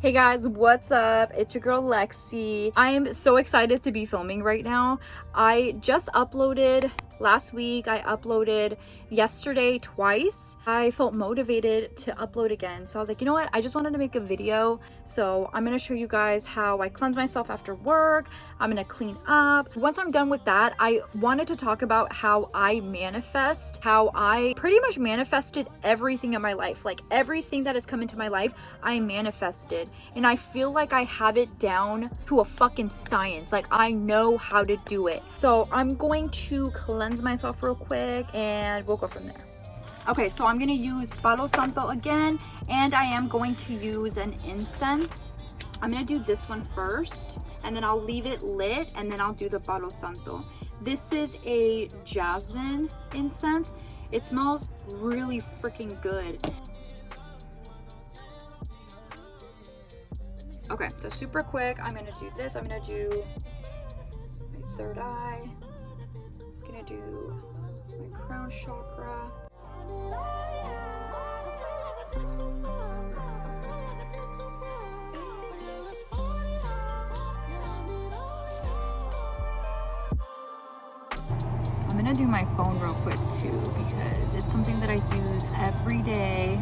Hey guys, what's up? It's your girl Lexi. I am so excited to be filming right now. I just uploaded last week. I uploaded yesterday twice. I felt motivated to upload again. So I was like, you know what? I just wanted to make a video. So I'm gonna show you guys how I cleanse myself after work. I'm gonna clean up. Once I'm done with that, I wanted to talk about how I manifest, how I pretty much manifested everything in my life. Like everything that has come into my life, I manifested. And I feel like I have it down to a fucking science. Like I know how to do it. So I'm going to cleanse myself real quick and we'll go from there. Okay, so I'm gonna use Palo Santo again, and I am going to use an incense. I'm gonna do this one first, and then I'll leave it lit, and then I'll do the Palo Santo. This is a jasmine incense. It smells really freaking good. Okay, so super quick, I'm gonna do this. I'm gonna do my third eye. I'm gonna do my crown chakra. I'm gonna do my phone real quick too, because it's something that I use every day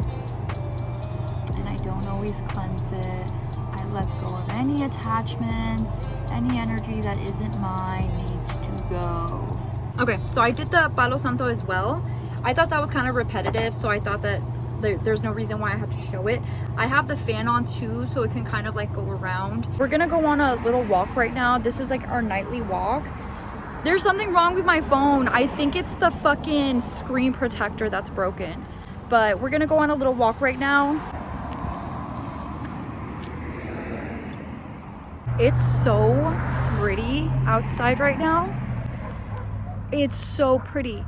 and I don't always cleanse it. I let go of any attachments, any energy that isn't mine needs to go. Okay, so I did the Palo Santo as well. I thought that was kind of repetitive, so I thought that there's no reason why I have to show it. I have the fan on too, so it can kind of like go around. We're gonna go on a little walk right now. This is like our nightly walk. There's something wrong with my phone. I think it's the fucking screen protector that's broken. But we're gonna go on a little walk right now. It's so pretty outside right now. It's so pretty.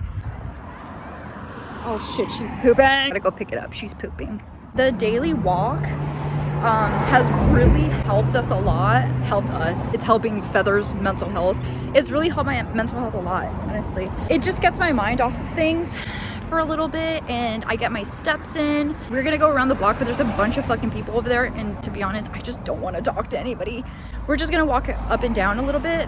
Oh shit, she's pooping. I gotta go pick it up. She's pooping. The daily walk has really helped us a lot. Helped us. It's helping Feather's mental health. It's really helped my mental health a lot, honestly. It just gets my mind off of things for a little bit and I get my steps in. We're gonna go around the block, but there's a bunch of fucking people over there, and to be honest, I just don't want to talk to anybody. We're just gonna walk up and down a little bit,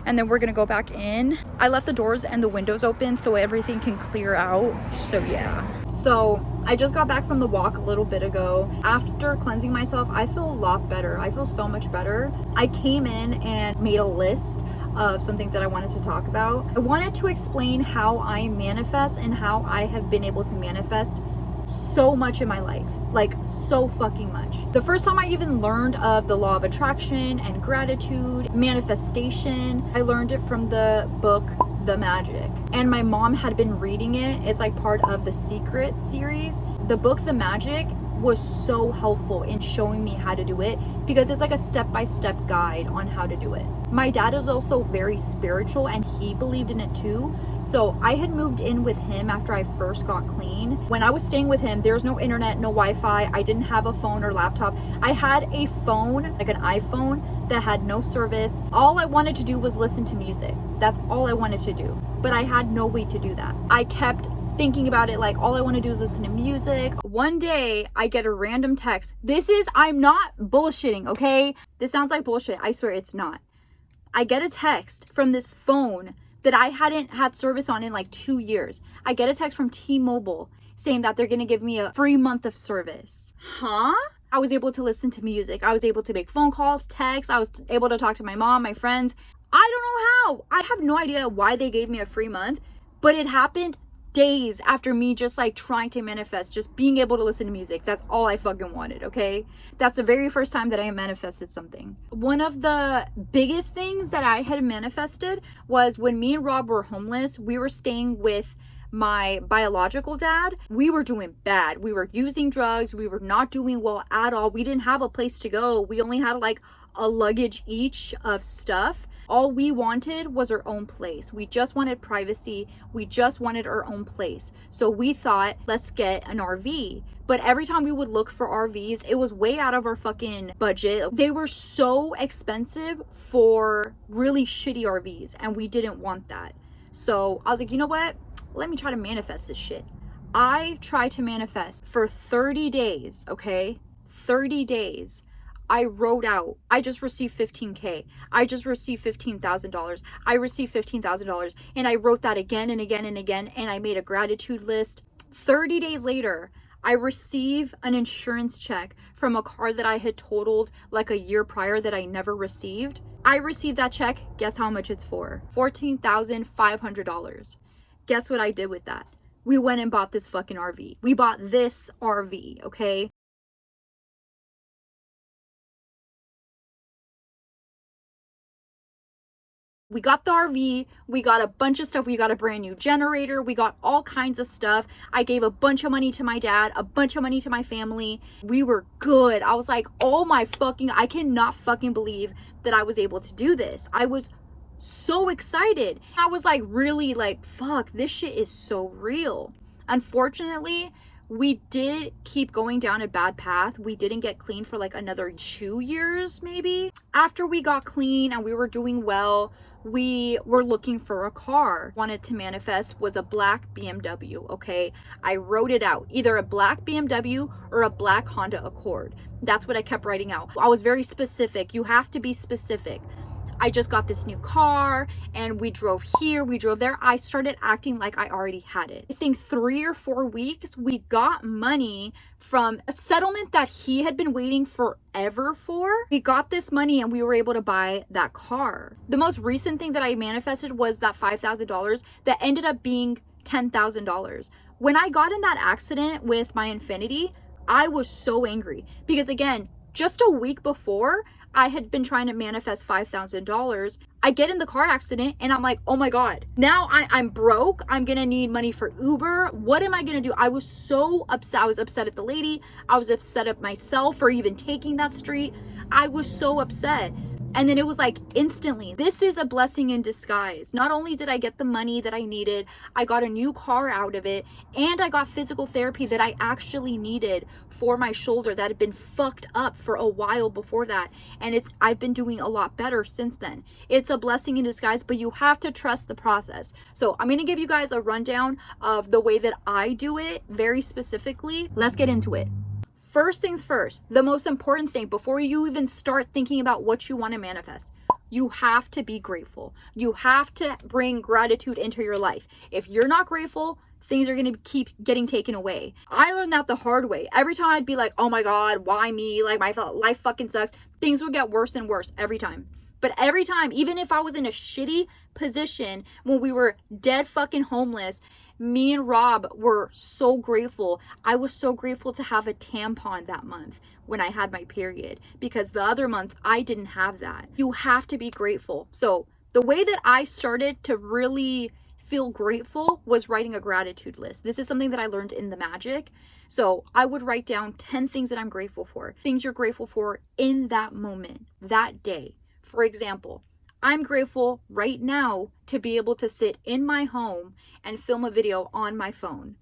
and then we're gonna go back in. I left the doors and the windows open so everything can clear out. So yeah. So I just got back from the walk a little bit ago. After cleansing myself, I feel a lot better. I feel so much better. I came in and made a list of some things that I wanted to talk about. I wanted to explain how I manifest and how I have been able to manifest so much in my life, like so fucking much. The first time I even learned of the law of attraction and gratitude, manifestation, I learned it from the book The Magic, and my mom had been reading it. It's like part of the Secret series. The book The Magic was so helpful in showing me how to do it because it's like a step-by-step guide on how to do it. My dad is also very spiritual and he believed in it too. So I had moved in with him after I first got clean. When I was staying with him, there was no internet, no Wi-Fi. I didn't have a phone or laptop. I had a phone, like an iPhone, that had no service. All I wanted to do was listen to music. That's all I wanted to do. But I had no way to do that. I kept thinking about it like all I want to do is listen to music. One day I get a random text. I'm not bullshitting, okay? This sounds like bullshit. I swear it's not. I get a text from this phone that I hadn't had service on in like 2 years. I get a text from T-Mobile saying that they're gonna give me a free month of service. Huh? I was able to listen to music. I was able to make phone calls, texts. I was able to talk to my mom, my friends. I don't know how. I have no idea why they gave me a free month, but it happened days after me just like trying to manifest, just being able to listen to music. That's all I fucking wanted, okay? That's the very first time that I manifested something. One of the biggest things that I had manifested was when me and Rob were homeless. We were staying with my biological dad. We were doing bad. We were using drugs. We were not doing well at all. We didn't have a place to go. We only had like a luggage each of stuff. All we wanted was our own place. We just wanted privacy. We just wanted our own place. So we thought, let's get an RV. But every time we would look for RVs, it was way out of our fucking budget. They were so expensive for really shitty RVs, and we didn't want that. So I was like, you know what? Let me try to manifest this shit. I tried to manifest for 30 days, okay? 30 days. I wrote out, I just received 15K. I just received $15,000. I received $15,000. And I wrote that again and again and again. And I made a gratitude list. 30 days later, I receive an insurance check from a car that I had totaled like a year prior that I never received. I received that check. Guess how much it's for? $14,500. Guess what I did with that? We went and bought this fucking RV. We bought this RV, okay? We got the RV, we got a bunch of stuff, we got a brand new generator, we got all kinds of stuff. I gave a bunch of money to my dad, a bunch of money to my family. We were good. I was like, oh my fucking, I cannot fucking believe that I was able to do this. I was so excited. I was like, really like, fuck, this shit is so real. Unfortunately, we did keep going down a bad path. We didn't get clean for like another 2 years, maybe. After we got clean and we were doing well, we were looking for a car. Wanted to manifest was a black BMW, okay? I wrote it out, either a black BMW or a black Honda Accord. That's what I kept writing out. I was very specific. You have to be specific. I just got this new car and we drove here, we drove there. I started acting like I already had it. I think 3 or 4 weeks, we got money from a settlement that he had been waiting forever for. We got this money and we were able to buy that car. The most recent thing that I manifested was that $5,000 that ended up being $10,000. When I got in that accident with my Infiniti, I was so angry because again, just a week before, I had been trying to manifest $5,000. I get in the car accident and I'm like, oh my God, now I'm broke. I'm gonna need money for Uber. What am I gonna do? I was so upset. I was upset at the lady. I was upset at myself for even taking that street. I was so upset. And then it was like instantly, this is a blessing in disguise. Not only did I get the money that I needed, I got a new car out of it, and I got physical therapy that I actually needed for my shoulder that had been fucked up for a while before that. And I've been doing a lot better since then. It's a blessing in disguise, but you have to trust the process. So I'm gonna give you guys a rundown of the way that I do it very specifically. Let's get into it. First things first, the most important thing before you even start thinking about what you want to manifest, you have to be grateful. You have to bring gratitude into your life. If you're not grateful, things are going to keep getting taken away. I learned that the hard way. Every time I'd be like, oh my God, why me? Like my life fucking sucks. Things would get worse and worse every time. But every time, even if I was in a shitty position when we were dead fucking homeless, me and Rob were so grateful. I was so grateful to have a tampon that month when I had my period, because the other month I didn't have that. You have to be grateful. So the way that I started to really feel grateful was writing a gratitude list. This is something that I learned in the magic. So I would write down 10 things that I'm grateful for, things you're grateful for in that moment, that day. For example, I'm grateful right now to be able to sit in my home and film a video on my phone.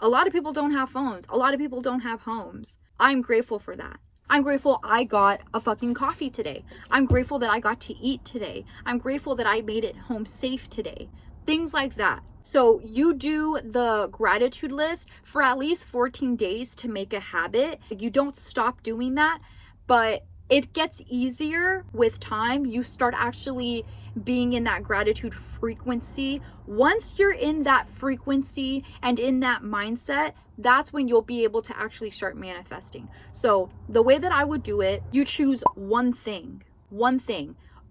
A lot of people don't have phones. A lot of people don't have homes. I'm grateful for that. I'm grateful I got a fucking coffee today. I'm grateful that I got to eat today. I'm grateful that I made it home safe today. Things like that. So you do the gratitude list for at least 14 days to make a habit. You don't stop doing that, but it gets easier with time. You start actually being in that gratitude frequency. Once you're in that frequency and in that mindset, that's when you'll be able to actually start manifesting. So the way that I would do it, you choose one thing,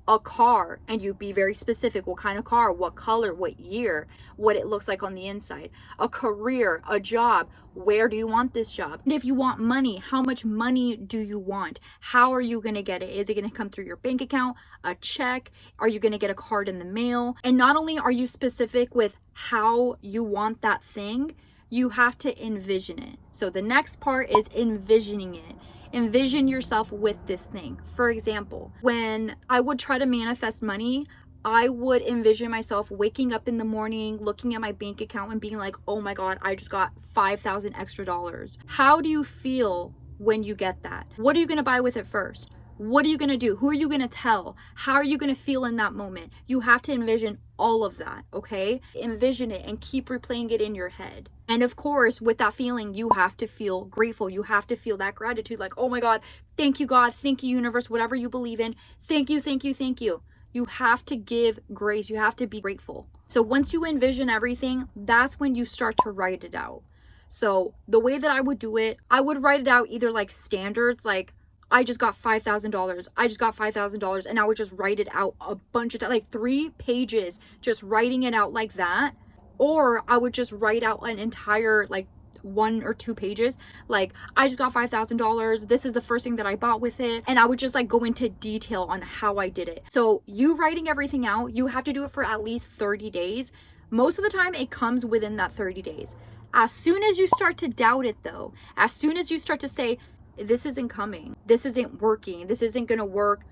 a car, and you be very specific. What kind of car, what color, what year, what it looks like on the inside. A career, a job. Where do you want this job? And if you want money, how much money do you want? How are you going to get it? Is it going to come through your bank account, a check? Are you going to get a card in the mail? And not only are you specific with how you want that thing, you have to envision it. So the next part is envisioning it. Envision yourself with this thing. For example, when I would try to manifest money, I would envision myself waking up in the morning, looking at my bank account and being like, oh my God, I just got $5,000 extra dollars. How do you feel when you get that? What are you gonna buy with it first? What are you going to do? Who are you going to tell? How are you going to feel in that moment? You have to envision all of that, okay? Envision it and keep replaying it in your head. And of course, with that feeling, you have to feel grateful. You have to feel that gratitude, like, oh my God, thank you, God, thank you, universe, whatever you believe in. Thank you, thank you, thank you. You have to give grace. You have to be grateful. So once you envision everything, that's when you start to write it out. So the way that I would do it, I would write it out either like standards, like I just got $5,000. I just got $5,000. And I would just write it out a bunch of times, like 3 pages, just writing it out like that. Or I would just write out an entire, like 1 or 2 pages, like I just got $5,000. This is the first thing that I bought with it. And I would just like go into detail on how I did it. So you writing everything out, you have to do it for at least 30 days. Most of the time it comes within that 30 days. As soon as you start to doubt it though, as soon as you start to say, this isn't coming, this isn't working, this isn't gonna work,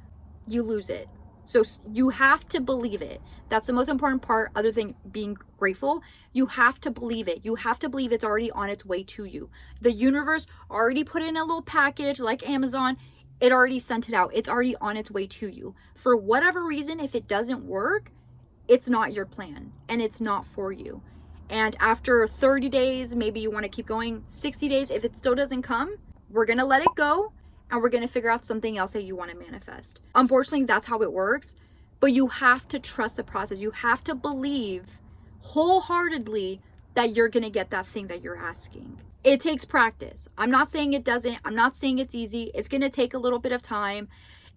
you lose it. So you have to believe it. That's the most important part, other than being grateful. You have to believe it. You have to believe it's already on its way to you. The universe already put it in a little package like Amazon. It already sent it out. It's already on its way to you. For whatever reason, if it doesn't work, it's not your plan and it's not for you. And after 30 days, maybe you want to keep going, 60 days, if it still doesn't come, we're going to let it go and we're going to figure out something else that you want to manifest. Unfortunately, that's how it works, but you have to trust the process. You have to believe wholeheartedly that you're going to get that thing that you're asking. It takes practice. I'm not saying it doesn't. I'm not saying it's easy. It's going to take a little bit of time.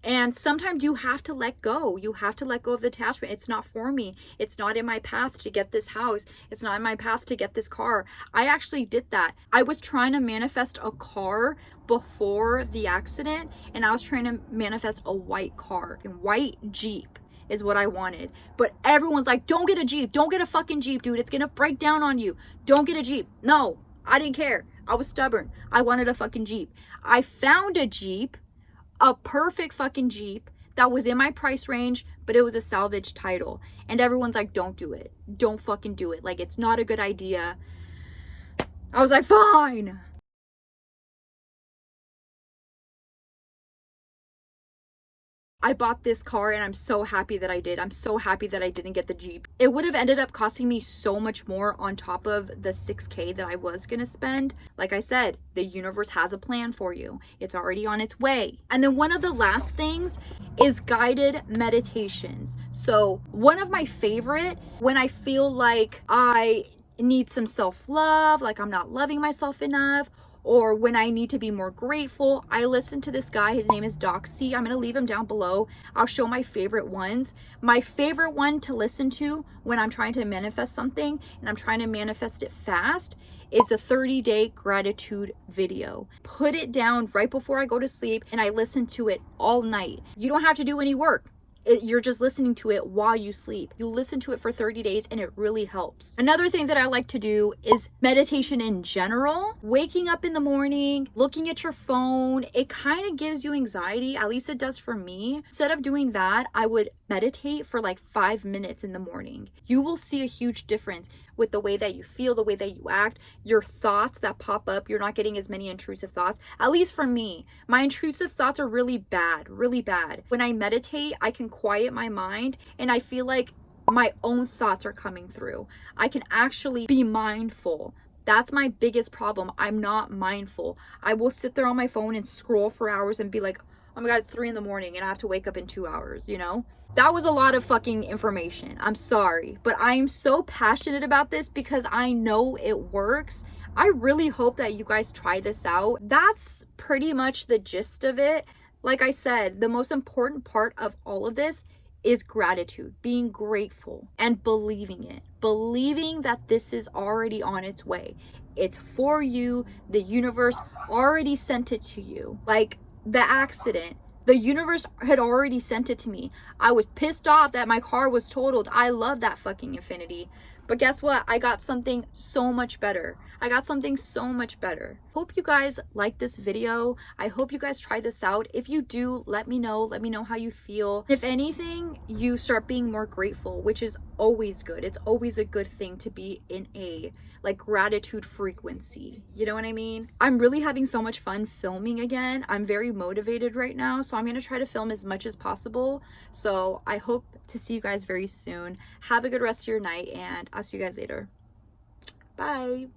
And sometimes you have to let go. You have to let go of the attachment. It's not for me. It's not in my path to get this house. It's not in my path to get this car. I actually did that. I was trying to manifest a car before the accident, and I was trying to manifest a white car, a white Jeep is what I wanted. But everyone's like, don't get a Jeep. Don't get a fucking Jeep, dude. It's gonna break down on you. Don't get a Jeep. No, I didn't care. I was stubborn. I wanted a fucking Jeep. I found a Jeep, a perfect fucking Jeep that was in my price range, but it was a salvage title. And everyone's like, don't do it. Don't fucking do it. Like, it's not a good idea. I was like, fine. I bought this car and I'm so happy that I did. I'm so happy that I didn't get the Jeep. It would have ended up costing me so much more on top of the $6,000 that I was gonna spend. Like I said, the universe has a plan for you. It's already on its way. And then one of the last things is guided meditations. So one of my favorite, when I feel like I need some self-love, like I'm not loving myself enough, or when I need to be more grateful, I listen to this guy. His name is Doxy. I'm going to leave him down below. I'll show my favorite ones. My favorite one to listen to when I'm trying to manifest something and I'm trying to manifest it fast is a 30-day gratitude video. Put it down right before I go to sleep and I listen to it all night. You don't have to do any work. You're just listening to it while you sleep. You listen to it for 30 days and it really helps. Another thing that I like to do is meditation in general. Waking up in the morning, looking at your phone, it kind of gives you anxiety. At least it does for me. Instead of doing that, I would meditate for like 5 minutes in the morning. You will see a huge difference with the way that you feel, the way that you act, your thoughts that pop up. You're not getting as many intrusive thoughts. At least for me, my intrusive thoughts are really bad, really bad. When I meditate, I can quiet my mind and I feel like my own thoughts are coming through. I can actually be mindful. That's my biggest problem. I'm not mindful. I will sit there on my phone and scroll for hours and be like, oh my God, it's 3 a.m. and I have to wake up in 2 hours, you know? That was a lot of fucking information. I'm sorry, but I am so passionate about this because I know it works. I really hope that you guys try this out. That's pretty much the gist of it. Like I said, the most important part of all of this is gratitude, being grateful and believing it. Believing that this is already on its way. It's for you. The universe already sent it to you. Like the accident, the universe had already sent it to me. I was pissed off that my car was totaled. I love that fucking Infinity. But guess what? I got something so much better. I got something so much better. Hope you guys like this video. I hope you guys try this out. If you do, let me know. Let me know how you feel. If anything, you start being more grateful, which is always good. It's always a good thing to be in a like gratitude frequency. You know what I mean? I'm really having so much fun filming again. I'm very motivated right now, so I'm going to try to film as much as possible. So I hope to see you guys very soon. Have a good rest of your night, and I'll see you guys later. Bye.